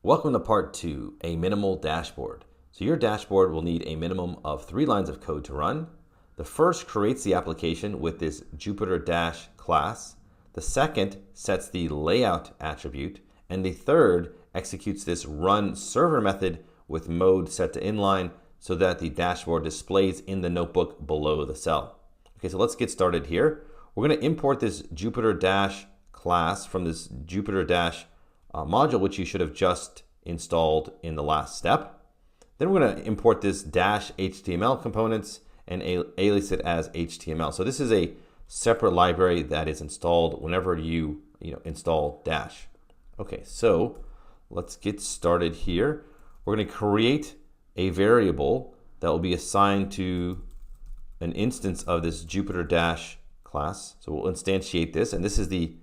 Welcome to part 2, a minimal dashboard. So your dashboard will need a minimum of 3 lines of code to run. The first creates the application with this Jupyter Dash class. The second sets the layout attribute. And the third executes this run server method with mode set to inline so that the dashboard displays in the notebook below the cell. Okay, so let's get started here. We're going to import this Jupyter Dash class from this Jupyter Dash module, which you should have just installed in the last step. Then we're going to import this dash HTML components and alias it as HTML. So this is a separate library that is installed whenever you install Dash. Okay, so let's get started here. We're going to create a variable that will be assigned to an instance of this Jupyter Dash class. So we'll instantiate this, and this is the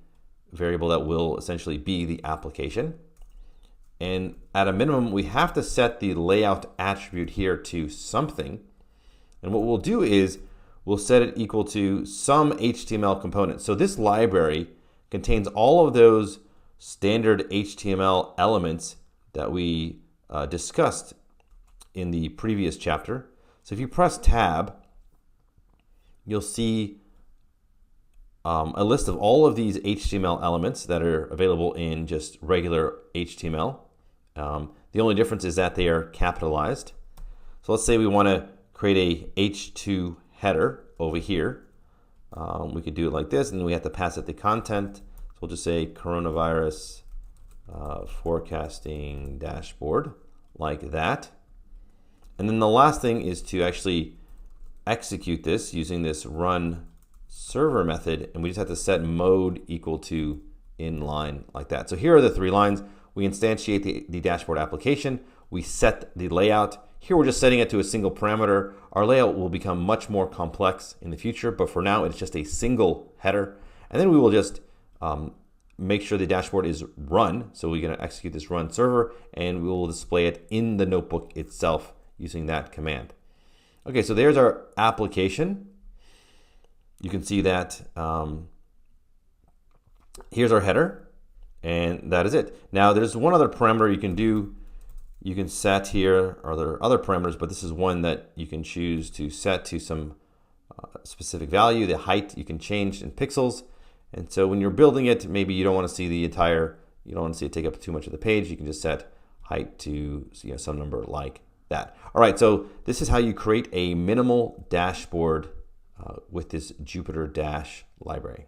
variable that will essentially be the application. And at a minimum, we have to set the layout attribute here to something. And what we'll do is we'll set it equal to some HTML component. So this library contains all of those standard HTML elements that we discussed in the previous chapter. So if you press tab, you'll see a list of all of these HTML elements that are available in just regular HTML. The only difference is that they are capitalized. So let's say we want to create a H2 header over here. We could do it like this, and then we have to pass it the content. So we'll just say coronavirus forecasting dashboard, like that. And then the last thing is to actually execute this using this run server method, and we just have to set mode equal to inline, like that. So here are the 3 lines. We instantiate the dashboard application. We set the layout. Here we're just setting it to a single parameter. Our layout will become much more complex in the future, but for now it's just a single header. And then we will just make sure the dashboard is run. So we're going to execute this run server, and we will display it in the notebook itself using that command. Okay, so there's our application. You can see that here's our header, and that is it. Now there's one other parameter you can do. You can set here, or there are other parameters, but this is one that you can choose to set to some specific value. The height you can change in pixels. And so when you're building it, maybe you don't want to see the entire, you don't want to see it take up too much of the page. You can just set height to some number like that. All right, so this is how you create a minimal dashboard with this Jupyter Dash library.